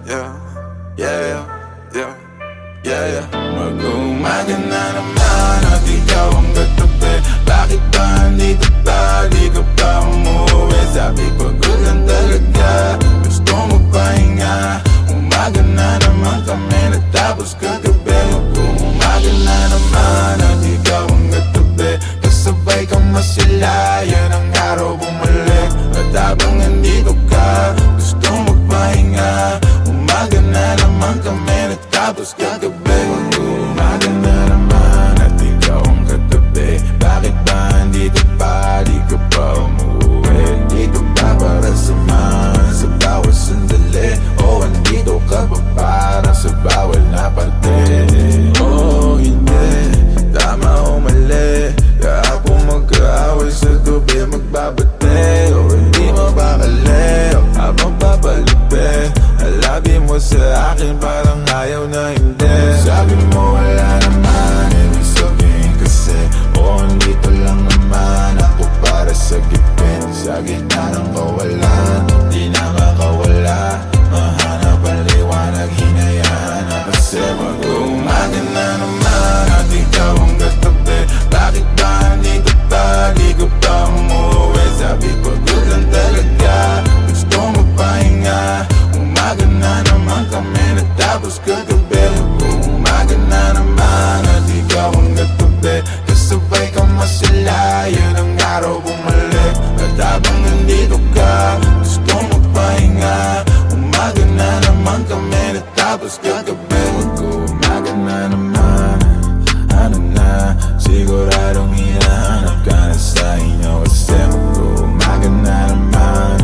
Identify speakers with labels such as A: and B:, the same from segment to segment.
A: yeah, yeah, yeah, yeah, yeah. Mag-umaga na naman at ikaw ang katabi. Bakit ba nandito ka? Di ka pa umuwi. Sabi pagod lang talaga, gusto mo pahinga. Umaga na naman kami natapos kagabi. Mag-umaga na naman at ikaw ang katabi. Kasabay ka masilayan ang araw bumalik. At habang nandito ka, gusto magpahinga. Umaga na naman kami natapos kagabi. Mag-umaga na naman at ikaw ang katabi. Bakit ba nandito pa? Di ka pa umuwi. Dito ba para samahan sa bawat sandali? O andito ka ba para sa bawal na parte? Oh hindi, tama o mali. Kahapon magkaaway sa gabi magbabate. O hindi mabakali o habang papalipe. Alabi mo sa akin parang ayaw na hindi. Sabi mo wala naman, ibig sabihin kasi o andito lang naman ako para sa gipin. Sa gitna ng kawalan, di na makawala. Mahanap ang liwanag, hinayaan na kasi mag-umaga na naman at ikaw ang katabi. Bakit ba nandito pa? Di ka pa umuwi. Sabi pagod lang talaga, gusto magpahinga. Umaga na naman kami natapos kagabi. Umaga na naman at ikaw ang katabi. Kasabay ka masilayan ang araw bumalik. At habang nandito ka, gusto magpahinga. Umaga na naman kami natapos kagabi. Umaga na naman, ano na, siguradong hinahanap ka na sa inyo. Kasi umaga na naman,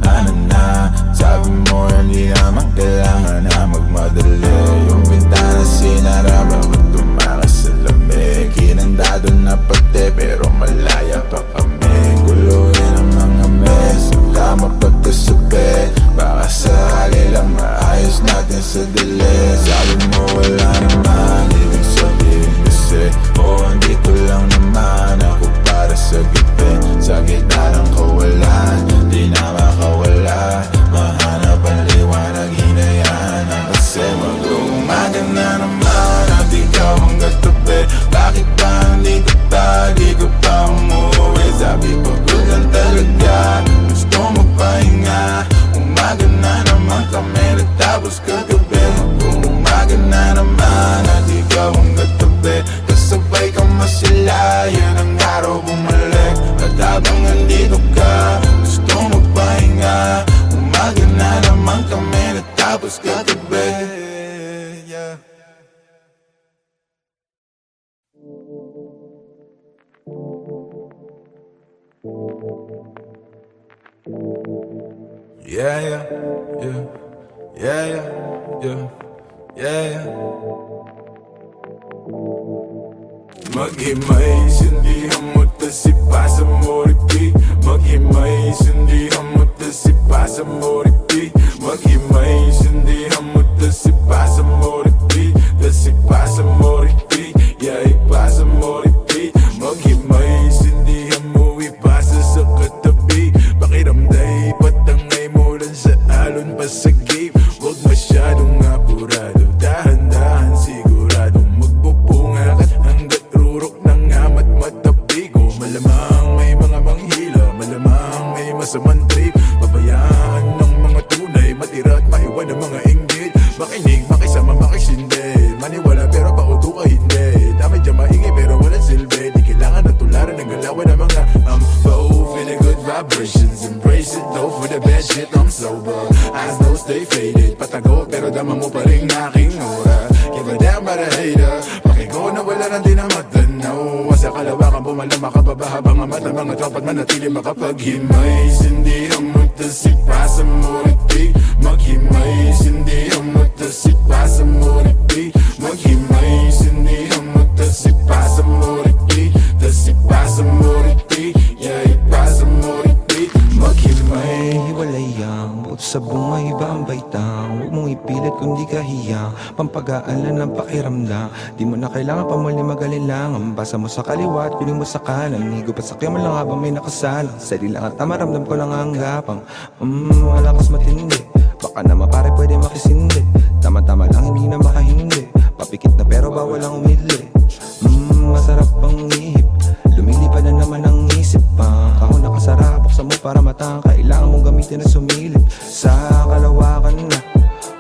A: ano na, sabi mo hindi naman kailangan na magmadali. Yung bintana sinara, bakit tumakas sa lamig? Hinandado na pati pero malaya pa kami. Guluhin ang mga mes, kama pagkasabi. Baka sakali lang maayos natin sa dili. Sabi mo wala naman, ibig sabihin kasi o andito lang naman ako para sa gipin. Sa gitna ng kawalan, di na makawala. Mahanap ang liwanag, hinayaan na kasi mag-umaga na naman at ikaw ang katabi. Bakit ba nandito pa? Di ka pa umuwi. Sabi pagod lang talaga, gusto magpahinga. Umaga na naman kami natapos kagabi. Mag-umaga na naman at ikaw ang katabi. Kasabay ka masilayan ang araw bumalik. At habang nandito ka, gusto magpahinga. Umaga na naman kami natapos kagabi. Yeah. Yeah, yeah, yeah, yeah, yeah, yeah, yeah, yeah. Maghimay, sindihan mo tasipa sa moripi. Maghimay, sindihan mo tasipa sa moripi. Maghimay, sindihan mo tasipa sa moripi. Tasipa sa moripi, yeah, ipa sa moripi. Maghimay, sindihan mo ipasa sa katabi. Pakiramday, patangay mo lang sa alon pa sa game. Huwag masyadong apurado, dahan-dahan siguradong magpupunga ka hanggat rurok ng amat matabi ko. Malamang may mga manghila, malamang may masamang trip. Pabayaan ng mga tunay, matira at maiwan ng mga inggit. Makinig, makisama, makisindi. Maniwala pero pauto ka hindi. Dami dyan maingay pero walang silbi. Di kailangan na tularan ng galawan ng mga feeling good vibrations. Embrace it, though for the bad shit I'm sober. Eyes though stay faded. Patago pero dama mo pa rin aking aura. Give a damn about a hater. Pakigo na wala na din ang matanaw. Sa kalawakan bumalama ka pa ba habang ang mata mga tropat manatili makapaghimay. Sindihan mo tasipa sa moripi. Maghimay, sindihan mo tasipa sa moripi. Maghimay, sindihan mo tasipa sa moripi. Tasipa sa moripi, yeah, ipa sa moripi. Maghimay,
B: hiwalay ang buto sa bunga, iba ang baitang. Huwag mong ipilit kung di ka hiyang. Pampagaalan ng pakiramdam. Di mo na kailangan pa muli mag-alilangan. Basa mo sa kaliwa at kunin mo sa kanan. Higop at sakya mo lang habang may nakasalang. Sali lang at maramdam ko lang ang gapang. Malakas matindi. Baka Baka naman pare pwede makisindi. Tama-tama lang hindi na makahindi. Papikit na pero bawal ang umidli. Masarap ang ihip. Lumilipad na naman ang isip pa. Ako nakasara, buksan mo para matang. Kailangan mong gamitin na sumilip. Sa kalawakan na,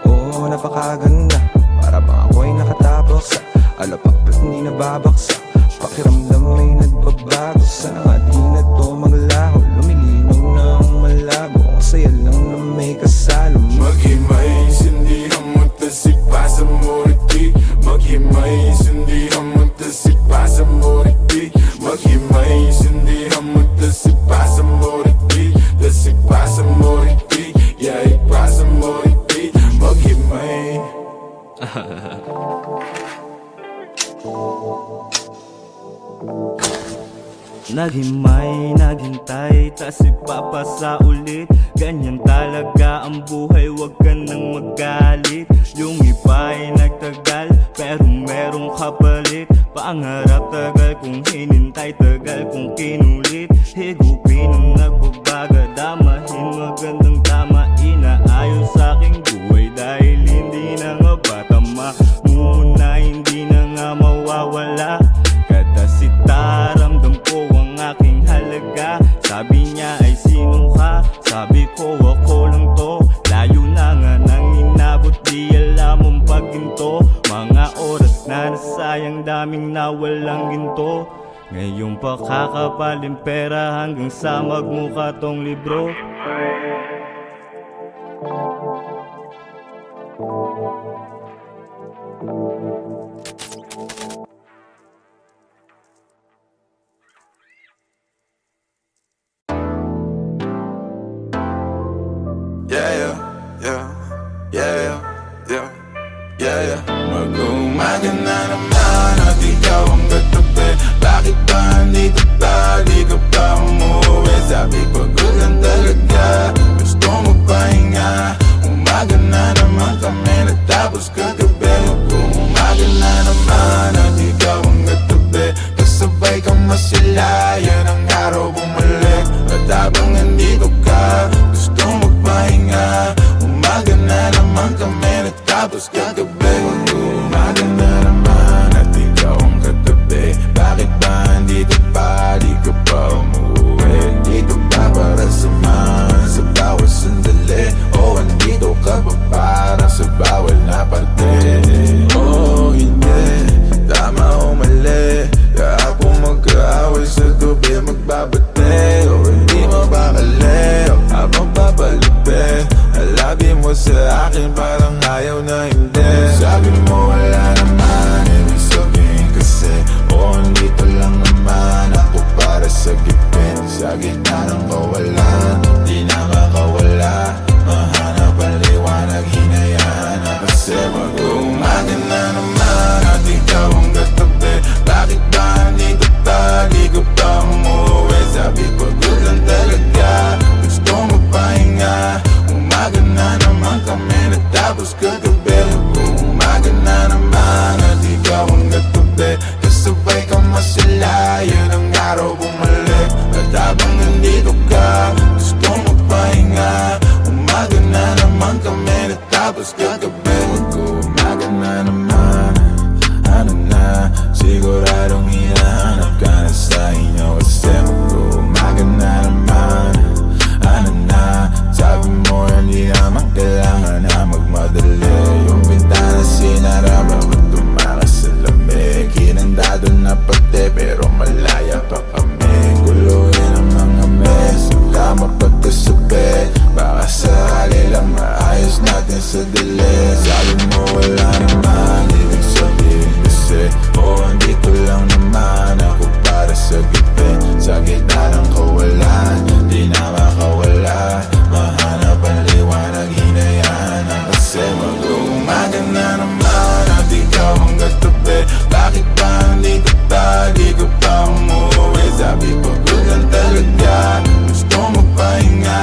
B: oo napakaganda. Para bang ako ay nakatapos sa alapak at hindi nababaksa. Pakiramdam ay nagbabago. Sana nga di na to maglaho. Lumilinaw ng malabo. Saya lang na may kasalo.
A: Maghimay, sindihan mo tasipa sa moriti. Maghimay, sindihan mo tasipa sa moriti. Maghimay, sindihan mo tasipa sa moriti. Tasipa sa moriti, yeah, ipa sa moriti. Maghimay.
C: Naghimay, naghintay, tas ipapasa ulit. Ganyan talaga ang buhay, wag ka nang magalit. Yung iba ay nagtagal, pero merong kapalit. Pangarap tagal kung hinintay, tagal kung kinulit. Higupin ang nagbabaga, damahin magandang tama. Inaayos sa aking buhay dahil hindi na nga ba tama. Muna hindi na nga mawawala. Katasita, ramdam ko ang aking halaga. Sabi niya ay sino ka? Sabi ko ako lang to. Layo na nga nang inabot, di alam ang pagginto. Mga oras na nasayang, daming nawalang ginto. Ngayong pakakapaling pera hanggang sa magmukha tong libro.
A: Yeah, yeah, yeah, yeah, yeah, yeah. Mag-umaga na naman at ikaw ang katabi. Bakit ba nandito ka? Di ka pa umuwi. Sabi pagod lang talaga, gusto mo pahinga. Umaga na naman kami natapos kagabi. Mag-umaga na naman at ikaw ang katabi. Kasabay ka masila, yan ang araw bumalik. At habang nandito ka, gusto magpahinga. Umaga na naman kami natapos kagabi. Mag-umaga na naman at ikaw ang katabi. Bakit ba andito pa? Di ka pa umuwi. Dito ba para samahan sa bawat sandali? O andito ka ba para sa bawal na parte? Oh hindi, tama o mali. Kahapon magkaaway sa gabi magbabate. O hindi mabakali o habang papalipin. Alabi mo sa akin parang ayaw na hindi. Sabi mo wala naman, ibig sabihin kasi o andito lang naman ako para sa gipin. Sa gitna ng kawalan, di nakakawala. Mahanap ang liwanag, hinayaan na kasi mag-umaga na naman at ikaw ang katabi. Bakit ba andito pa? Di ka pa umuwi. Sabi pagod lang talaga, gusto magpahinga. Umaga na naman kami natapos kagabi. Umaga na naman at ikaw ang katabi. Kasabay ka masila, yan ang araw bumalik. At habang nandito ka, gusto magpahinga. Umaga na naman kami natapos kagabi. Umaga na naman, ano na, siguradong hinahanap ka na sa inyo. Kasi mag-umaga na naman, ano na, sabi mo hindi naman kailangan na magmadali. Yung bintana sinara, bakit tumakas sa lamig? Hinandado na pati pero malaya pa kami. Guluhin ang mga mes, saka mapagkasabi. Baka sakali lang maayos natin sa dili. Sabi mo wala naman, ibig sabihin kasi o andito lang naman ako para sa gipin. Sa gitna ng kawalan, di na makawala. Mahanap ang liwanag, hinayaan na kasi mag-umaga na naman at ikaw ang katabi. Bakit ba andito pa? Di ka pa umuwi. Sabi pagod lang talaga, gusto magpahinga.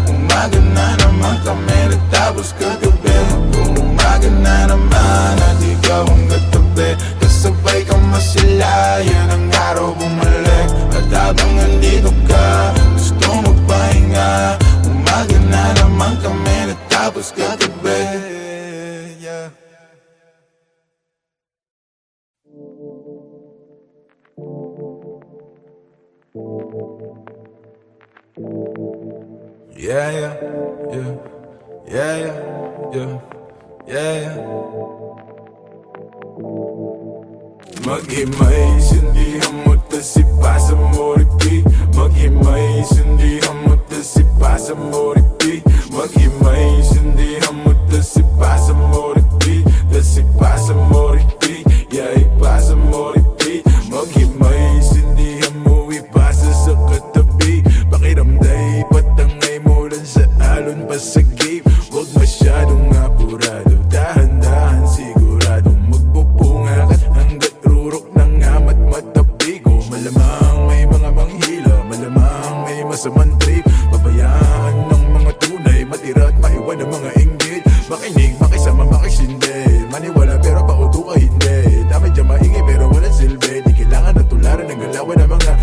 A: Umaga na naman kami natapos kagabi. Mag-umaga na naman at ikaw ang katabi. Kasabay ka masila, yan ang araw bumalik. At habang nandito ka, gusto magpahinga. Umaga na naman kami natapos Tapos kagabi, yeah. Yeah, yeah, yeah, yeah, yeah, yeah, yeah. Maghimay, sindihan mo tasipa sa moriti. Maghimay, sindihan mo tasipa sa moriti. Maghimay, sindihan mo tasipa sa moriti. Tasipa sa moriti, yeah, ipa sa moriti. Maghimay, sindihan mo ipasa sa katabi. Pakiramday, patangay mo lang sa alon pa sa game. Huwag masyadong apurado, dahan-dahan siguradong magpupunga ka hanggat rurok ng amat matabigo. Malamang may mga manghila, malamang may masamang trip. Pabayaan ng mga tunay, matira at maiwan ng mga inggit. Makinig, makisama, makisindi. Maniwala pero pauto ka hindi. Dami dyan maingay pero walang silbi. Di kailangan na tularan ng galawan ng mga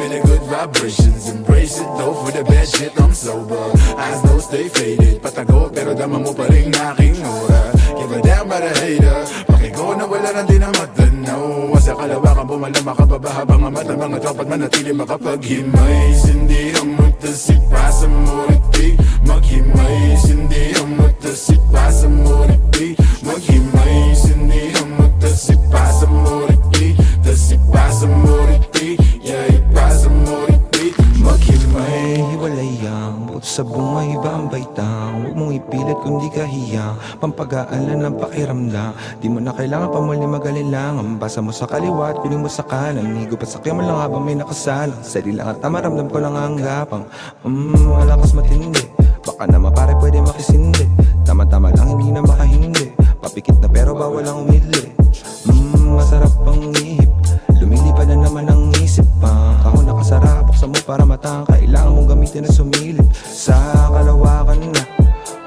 A: feeling good vibrations. Embrace it though for the bad shit, I'm sober. Eyes though stay faded. Patago pero dama mo pa rin aking aura. Give a damn about a hater. Pakigo na wala nang di na matanaw. Sa kalawakan pumalama ka baba habang ang mata mga tropa't manatili makapaghimay. Sindihan mo tasipa sa moriti. Maghimay, sindihan mo tasipa sa moriti. Maghimay, sindihan mo tasipa sa moriti. Tasipa sa moriti, yeah, ipa sa moriti. Maghimay.
B: Hiwalay ang bukod sa bungay iba ang baitang. Huwag mong ipilit kung di ka hiyang pampagaalan ng pakiramdam. Di mo na kailangan pa muli mag-alilangan. Basa mo sa kaliwa at piling mo sa kanan. Higop at sakya mo lang habang may nakasalang. Sali lang at maramdam ko lang ang gapang. Malakas matindi. Baka naman pare pwede makisindi. Tama-tama lang hindi na makahindi. Papikit na pero bawal ang umidli. Masarap ang ihip. Lumilipad na naman ang isip pa. Kahon nakasara, buksan mo para matang. Kailangan mong gamitin na sumilip sa kalawakan na.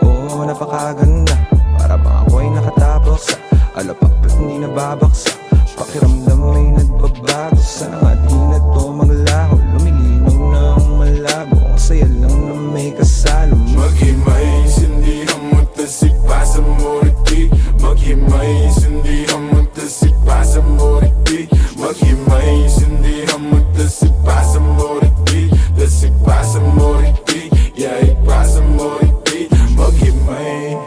B: Oo, napakaganda. Para bang ako ay nakatapos sa alapak at hindi nababaksa. Pakiramdam may nagbabago. Sana nga di na to maglaho. Lumilinaw na ang malabo. Ang saya lang na may kasalo.
A: Maghimay, sindihan mo tasipa sa moriti. Maghimay, sindihan mo tasipa sa moriti. Maghimay, sindihan mo tasipa sa moriti. Tasipa sa moriti, yeah, ipa sa moriti. Maghimay.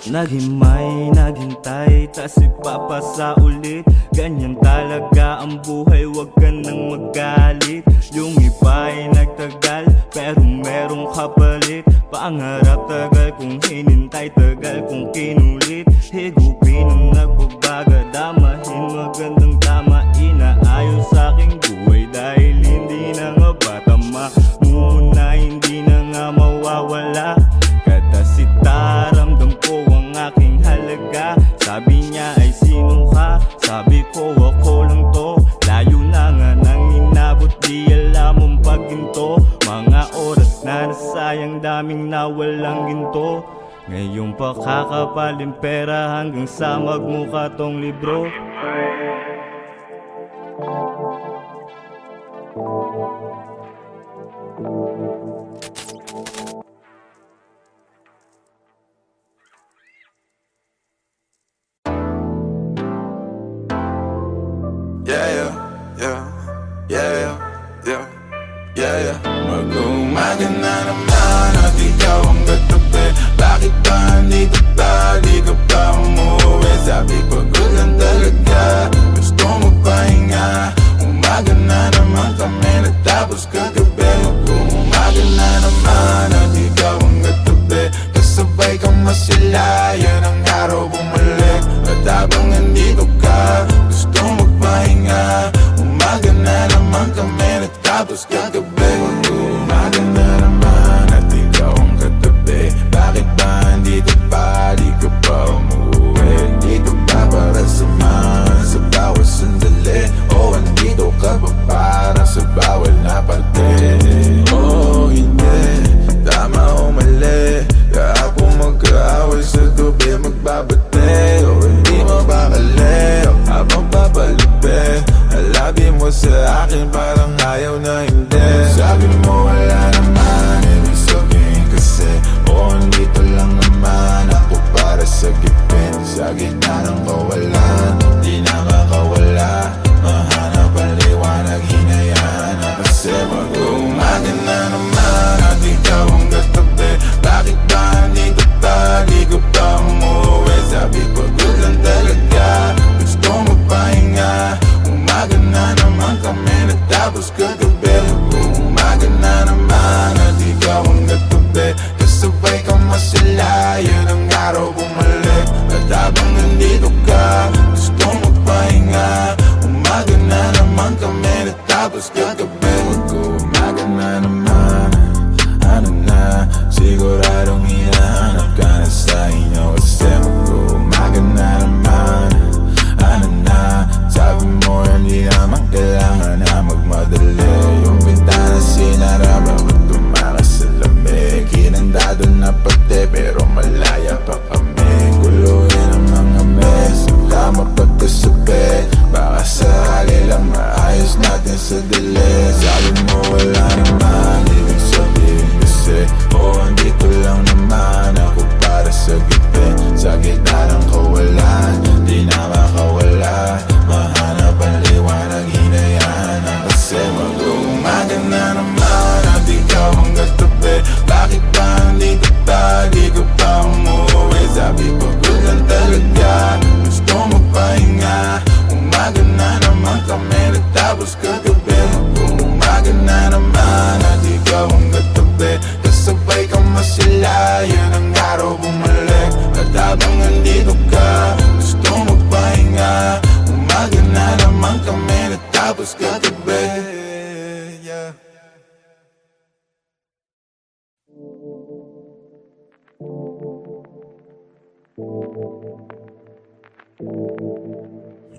C: Naghimay, naghintay, tas ipapasa ulit. Ganyan talaga ang buhay, wag ka nang magalit. Yung iba ay nagtagal, pero merong kapalit. Pangarap tagal kung hinintay, tagal kung kinulit. Higupin ang nagbabaga, damahin magandang tama. Inaayos sa aking buhay dahil hindi na nga ba tama. Muna hindi na nga mawawala. Kadasita, ramdam ko ang aking halaga. Sabi niya ay sino ka? Sabi ko ako lang to. Layo na nga nang inabot, di alam ang pagginto. Mga oras na nasayang, daming nawalang ginto. Ngayon pa kakapaling pera hanggang sa magmukha tong libro.
A: Yeah, yeah, yeah, yeah, yeah, yeah, yeah. Mag-umaga na naman at ikaw ang katabi. Bakit ba nandito ka? Di ka pa umuwi. Sabi pagod lang talaga, gusto mo pahinga. Umaga na naman kami natapos kagabi. Mag-umaga na naman at ikaw ang katabi. Kasabay kang masilayan ang araw bumalik. At habang nandito ka, gusto magpahinga. Umaga na naman kami natapos kagabi. Mag-umaga na naman at ikaw ang katabi. Bakit ba andito pa? Di ka pa umuwi. Dito ka para samahan sa bawat sandali. O andito ka pa para sa bawal na parte. Oh hindi, tama o mali. Kahapon magkaaway sa gabi magbabate. O hindi mabakali, o habang papalipe. Alabi mo sa akin parang Umaga na naman kami natapos kagabi. Umaga na naman at ikaw ang katabi. Kasabay ka masilayan ang araw bumalik. At habang nandito ka, gusto magpahinga. Umaga na naman kami natapos kagabi. Umaga na naman, ano na, siguradong hinahanap ka na sa inyo. Kasi mag-umaga na naman, ano na, sabi mo hindi naman kailangan na magmadali. Yung bintana sinara, bakit tumakas sa lamig? Hinandado na pati pero malaya pa kami. Guluhin ang mga mess, tama pagkasabi. Baka sakali lang maayos natin sa dali. Sabi mo wala naman, ibig sabihin kasi andito lang naman ako para sa gipin. Sa gitna ng kawalan, di na makawala. Mahanap ang liwanag, hinayaan na kasi mag-umaga na naman at ikaw ang katabi. Bakit ba andito pa, di ka pa umuwi? Sabi pagod lang talaga, gusto magpahinga. Umaga na naman kami natapos kagabi. Mag-umaga na naman at ikaw ang katabi. Kasabay ka masilayan ang araw bumalik. At habang nandito ka, gusto magpahinga. Umaga na naman kami natapos kagabi. Yeah.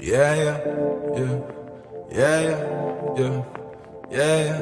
A: Yeah, yeah, yeah, yeah, yeah, yeah, yeah.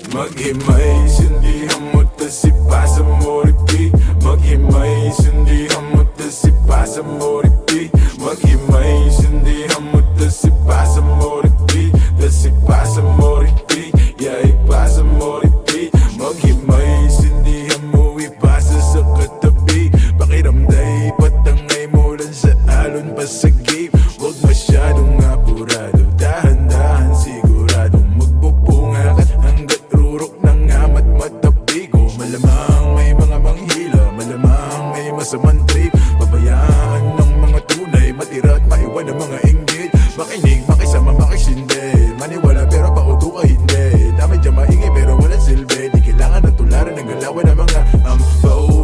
A: Maghimay, sindihan mo tasipasan mo repeat. Maghimay, sindihan mo tasipasan mo repeat. Maghimay, sindihan mo tasipasan mo repeat. Tasipasan mo repeat, yeah, ipasa mo repeat. Maghimay, sindihan mo ipasa sa katabi. Pakiramday, patangay mo lang sa alon pa sa gate. Huwag masyadong apurado, dahan-dahan siguradong magpupunga ka hanggat rurok ng amat matabigo. Malamang may mga manghila, malamang may masamang trip. Babayaan ng mga tunay, matira at maiwan ng mga inggit. Makinig, makisama, makisindi. Maniwala pero pauto ka hindi. Dami dyan maingay pero walang silbi. Di kailangan na tularan ng galawan ng mga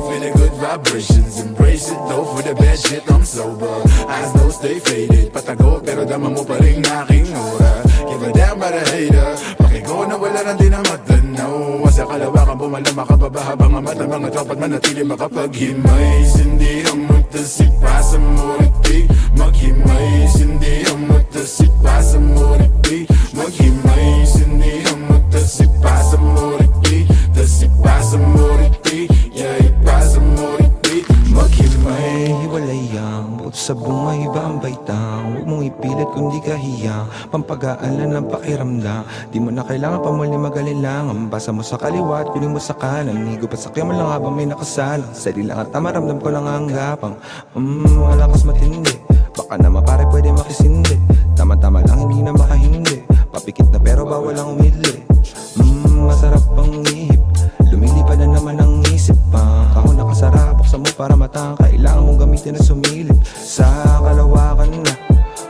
A: feeling good vibrations. Embrace it though for the bad shit. I'm sober, eyes no stay faded. Patago pero dama mo pa rin aking aura. Give a damn about a hater. Pakigo na wala nang di na matanaw. Sa kalawakan bumalama ka pa ba habang ang mata mga tropat manatili makapaghimay. Sindihan mo tasipasan mo repeat. Maghimay, sindihan mo tasipasan mo repeat. Maghimay, sindihan mo tasipasan mo repeat. Tasipasan mo repeat, yeah, ipasa mo repeat. Maghimay.
B: Hiwalay ang buot sa bunga, iba ang baitang. Huwag mong ipilit kung di ka hiyang. Pampagaalan ng pakiramdam. Di mo na kailangan pa muli mag-alilangan. Basa mo sa kaliwa at kunin mo sa kanan. Higo pa sakya mo lang habang may nakasalang. Sali lang at tamaramdam ko lang ang gapang. Malakas matindi. Baka naman pare pwede makisindi. Tama-tama lang hindi na makahindi. Papikit na pero bawal ang umili. Masarap ang ihip. Lumilipad na naman ang isip pa. Kahon nakasara, buksan mo para matang. Kailangan mong gamitin na sumilip. Sa kalawakan na,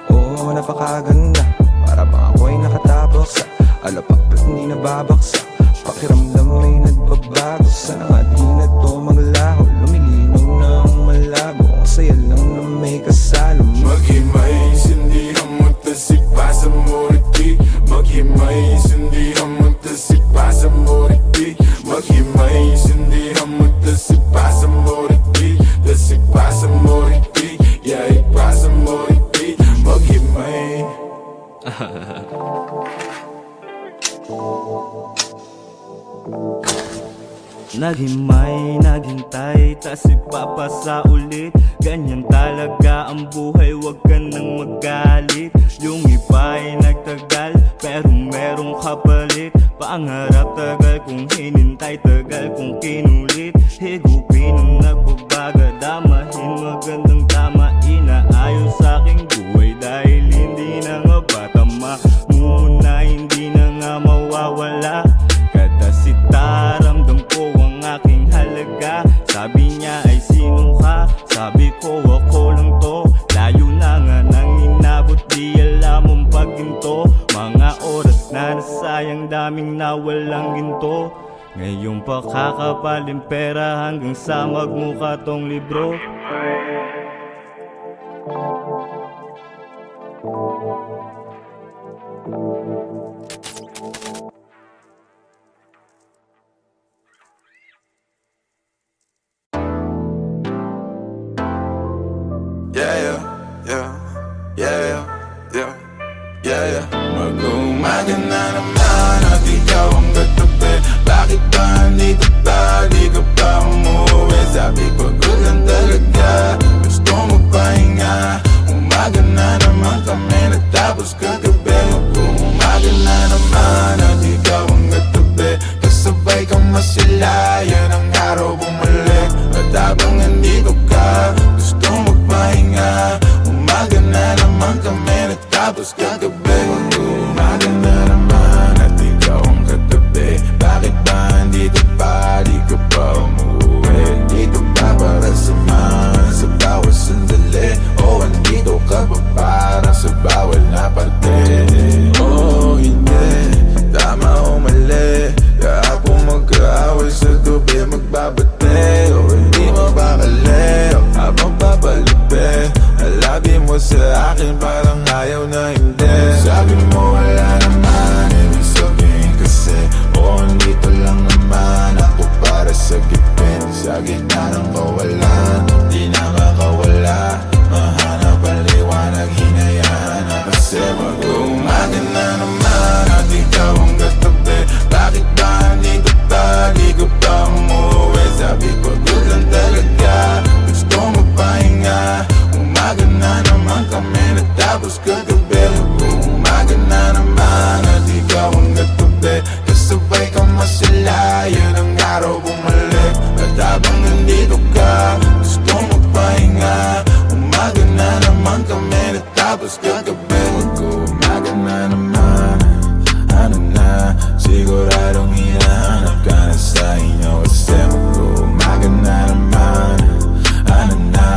B: oo, napakaganda. Para bang ako ay nakatapos sa alapak ba't hindi nababaksa. Pakiramdam may nagbabago. Sana nga di na to maglaho. Lumilinaw na ang malabo. Ang saya lang na may kasalo.
A: Maghimay, sindihan mo tasipasan mo repeat. Maghimay, sindihan mo tasipasan mo repeat. Maghimay, sindihan mo tasipasan mo repeat. Tasipasan mo repeat, yeah, ipasa mo repeat. Maghimay.
C: Naghimay, naghintay, tas ipapasa ulit. Ganyan talaga ang buhay, wag ka nang magalit. Yung iba ay nagtagal, pero merong kapalit. Pangarap tagal kung hinintay, tagal kung kinulit. Higupin ang nagbabaga, damahin magandang tama. Inaayos sa aking buhay dahil hindi na nga ba tama. Muna hindi na nga mawawala. Katasita, ramdam ko ang aking halaga. Sabi niya ay sino ka? Sabi ko ako lang to. Layo na nga nang daming nawalang ginto. Ngayong pakakapaling pera hanggang sa magmukha tong libro.
A: Mag-umaga na naman at ikaw ang katabi. Bakit ba nandito ka? Di ka pa umuwi. Sabi pagod lang talaga, gusto mo pahinga. Umaga na naman kami natapos kagabi. Mag-umaga na naman at ikaw ang katabi. Kasabay kang masilayan ang araw bumalik. At habang nandito ka, gusto mo pahinga. Umaga na naman kami natapos kagabi. Mag-umaga na naman at ikaw ang katabi. Bakit ba andito pa? Di ka pa umuwi. Dito ka para samahan sa bawat sandali. O andito ka pa para sa bawal na parte. Oh hindi, tama o mali. Kahapon magkaaway sa gabi magbabate. O hindi mabakali habang papalipe. Alabi mo sa akin parang ayaw na hindi. Sabi mo wala naman, ibig sabihin kasi o andito lang naman ako para sa gipin. Sa gitna ng kawalan, di na makawala. Mahanap ang liwanag, hinayaan na kasi. Mag-umaga na naman at ikaw ang katabi. Bakit ba andito ka? Di ka pa umuwi. Sabi pagod lang talaga, gusto mo pahinga. Umaga na naman kami natapos kagabi. Umaga na naman at ikaw ang katabi. Kasabay kang masilayan ang araw bumalik. At habang nandito ka, gusto mo pahinga. Umaga na naman kami natapos kagabi. Umaga na naman, ano na, siguradong hinahanap ka na sa inyo. Kasi mag-umaga na naman, ano na,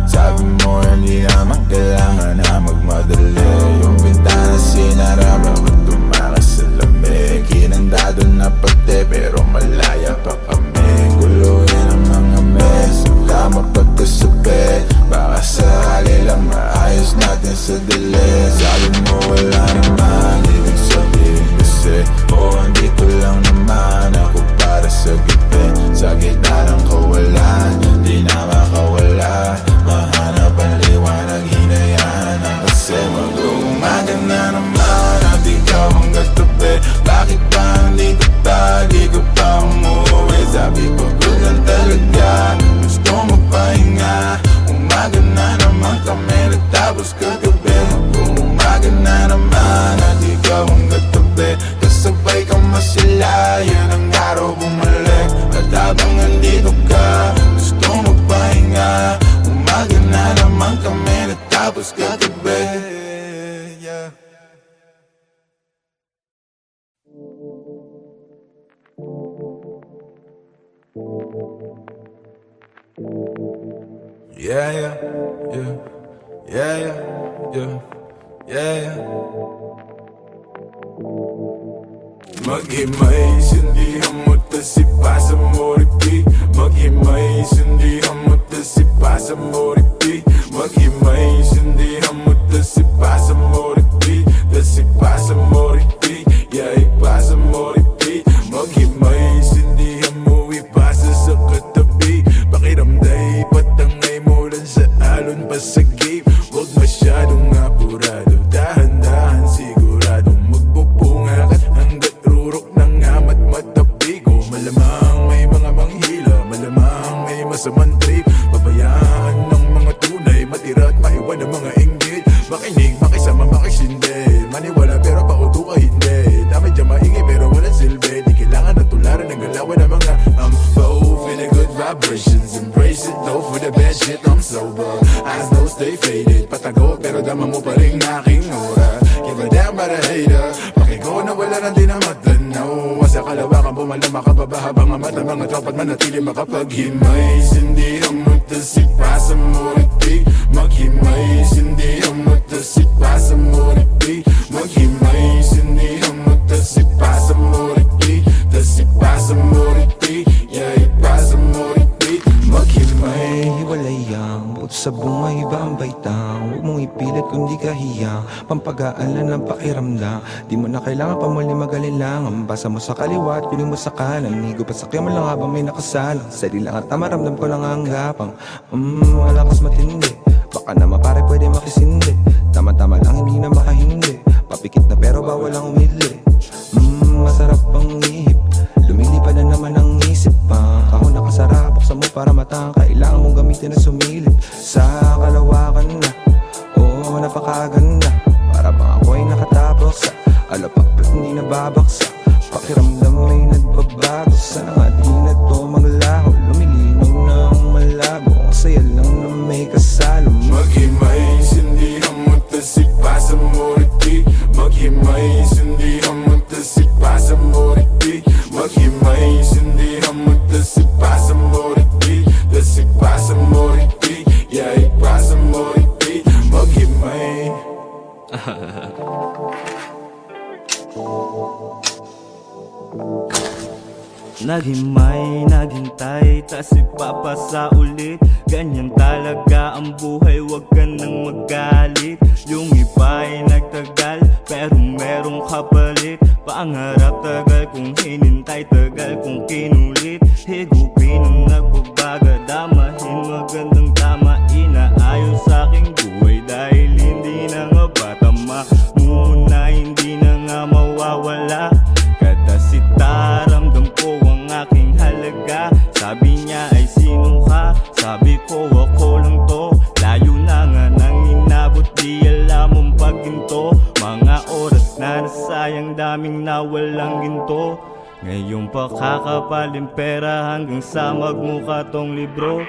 A: sabi mo hindi naman kailangan na magmadali. Yung bintana sinara, bawat tumakas sa lamig. Hinandado na pati pero malaya pa kami. Guluhin ang mga mes, tama pagkasabi. Baka sakali lang maayos natin sa dali. Sabi mo wala naman, ibig sabihin kasi o andito lang naman ako para sa gipin. Sa gitna ng kawalan, di na makawala. Mahanap ang liwanag, hinayaan na kasi. Mag-umaga na naman at ikaw ang katabi. Bakit ba andito ka? Di ka pa umuwi. Sabi pagod lang talaga, gusto mo pahinga. Umaga na naman kami natapos kagabi. Mag-umaga na naman at ikaw ang katabi. Kasabay kang masilayan ang araw bumalik. At habang nandito ka, gusto mo pahinga. Umaga na naman kami natapos kagabi. Yeah. Yeah, yeah, yeah, yeah, yeah, yeah, yeah, yeah. Maghimay, sindihan mo tas ipasa mo repeat. Maghimay, sindihan mo tas ipasa mo repeat. Maghimay, sindihan mo tas ipasa mo repeat. Tas ipasa mo repeat, yeah, ipasa mo repeat. Maghimay, sindihan mo ipasa sa katabi. Pakiramday, patangay mo lang sa alon pa sa game. Huwag masyadong apurado, dahan-dahan siguradong magbubunga ka hanggat rurok ng amat matapigo. Malamang may mga manghila, malamang may masamang trip. Pabayaan ng mga tunay, matira at maiwan ng mga inggit. Makinig, makisama, makisindi. Maniwala pero pauto ka hindi. Dami dyan maingay pero walang silbi. Di kailangan na tularan ng galawan ng mga feeling good vibrations, embrace it. No for the bad shit, I'm sober. Eyes don't stay faded. Patago pero dama mo pa rin aking aura. Give a damn about a hater. Pakigo na wala na din ang matanaw. Sa kalawakan bumalama ka pa ba habang ang mata mga tropat manatili makapaghimay. Sindihan mo tas ipasa mo repeat. Maghimay, sindihan mo tas ipasa mo repeat. Maghimay, sindihan mo tas ipasa mo
B: kundi kahiyang pampagaan ng pakiramdam. Di mo na kailangan pa muli mag-alilangan. Basa mo sa kaliwa at kunin mo sa kanan. Higop at sakyan mo lang habang may nakasalang. Sali lang at tamaramdam ko lang ang gapang. Malakas matindi, baka naman pare pwede makisindi. Tama-tama lang hindi na makahindi. Papikit na pero bawal ang umidli. Masarap ang ihip, lumilipad na naman ang isip pa. Kahon nakasara, buksan mo para matang. Kailangan mong gamitin na sumilip sa kalawakan na. Oo, napakaganda. Para bang ako ay nakatapos sa alapak at hindi nababaksa. Pakiramdam ay nagbabago. Sana nga di na to maglaho. Lumilinaw na ang malabo. Saya lang na may kasalo.
A: Maghimay, sindihan mo tasipa sa moriti. Maghimay, sindihan mo tasipa sa moriti. Maghimay, sindihan mo tasipa sa moriti. Tasipa sa moriti, yeah, ipa sa moriti. Maghimay.
C: Naghimay, naghintay, tas ipapasa ulit. Ganyan talaga ang buhay, wag ka nang magalit. Yung iba'y nagtagal, pero merong kapalit. Pangarap tagal kong hinintay, tagal kong kinulit. Higupin ang nagbabaga, damahin magandang tama. Inaayos sa aking buhay dahil hindi na nga ba tama. Muna hindi na nga mawawala. Katasita, ramdam ko ang aking halaga. Sabi niya ay sino ka? Sabi ko ako lang to. Layo na nga nang inabot, di alam ang pagginto. Mga oras na nasayang, daming nawalang ginto. Ngayong pakakapaling pera hanggang sa magmukha tong libro.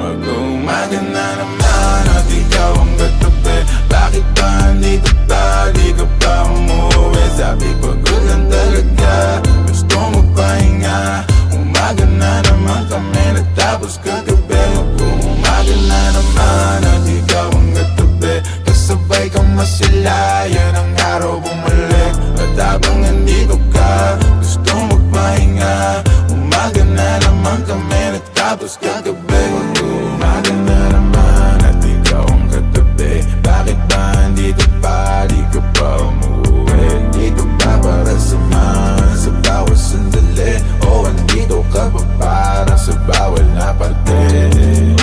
A: Mag-umaga na naman at ikaw ang katabi. Bakit ba nandito ka? Di ka pa umuwi. Sabi pagod lang talaga, gusto mo pahinga. Umaga na naman kami natapos kagabi. Mag-umaga na naman at ikaw ang katabi. Kasabay kang masila, yan ang araw bumalik. At habang nandito ka, gusto magpahinga. Umaga na naman kami natapos kagabi. Mag-umaga na naman at ikaw ang katabi. Bakit ba andito pa? Di ka pa umuwi. Dito ba para samahan sa bawat sandali? O andito ka ba para sa bawal na parte?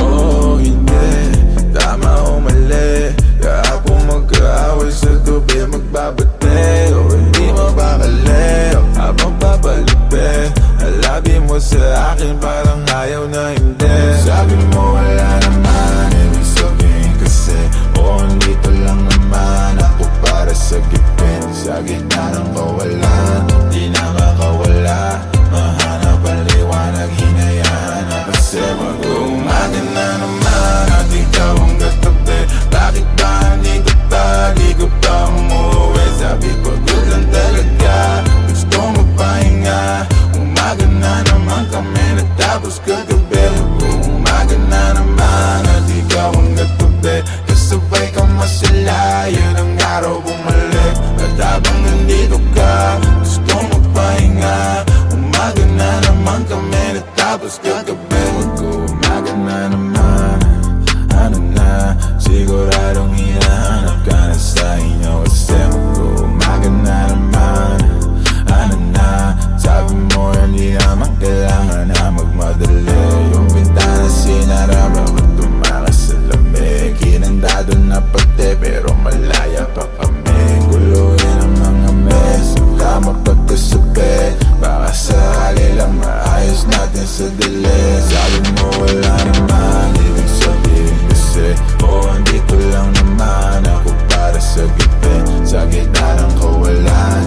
A: Oh, hindi, tama o mali. Kahapon magkaaway sa gabi magbabate. O hindi mabakali habang babalipe. Alabi mo sa akin parang ayaw na hindi. Sabi mo wala naman, ibig sabihin kasi o andito lang naman ako para sa gipin. Sa gitna ng kawalan, di nakakawala. Mahanap ang liwanag, hinayaan na kasi. Mag-umaga na naman at ikaw ang katabi. Bakit ba andito pa? Di ka pa umuwi. Sabi pagod lang talaga, gusto magpahinga. Umaga na naman kami natapos kagabi. Umaga na naman at ikaw ang katabi. Kasabay kang masila, yan ang araw bumalik. At habang nandito ka, gusto magpahinga. Umaga na naman kami natapos kagabi. Mag-umaga na naman, ano na, siguradong hinahanap ka na sa inyo. Kasi mag-umaga na naman, ano na, sabi mo hindi naman kailangan na magmadali. Yung bintana sinara, bakit tumakas sa lamig? Hinandado na pati pero malaya pa kami. Guluhin ang mga mes, kama pagkasabi. Baka sakali lang maayos natin sa dili. Sabi mo wala naman, ibig sabihin kasi o andito lang naman ako para sa gipin. Sa gitna ng kawalan,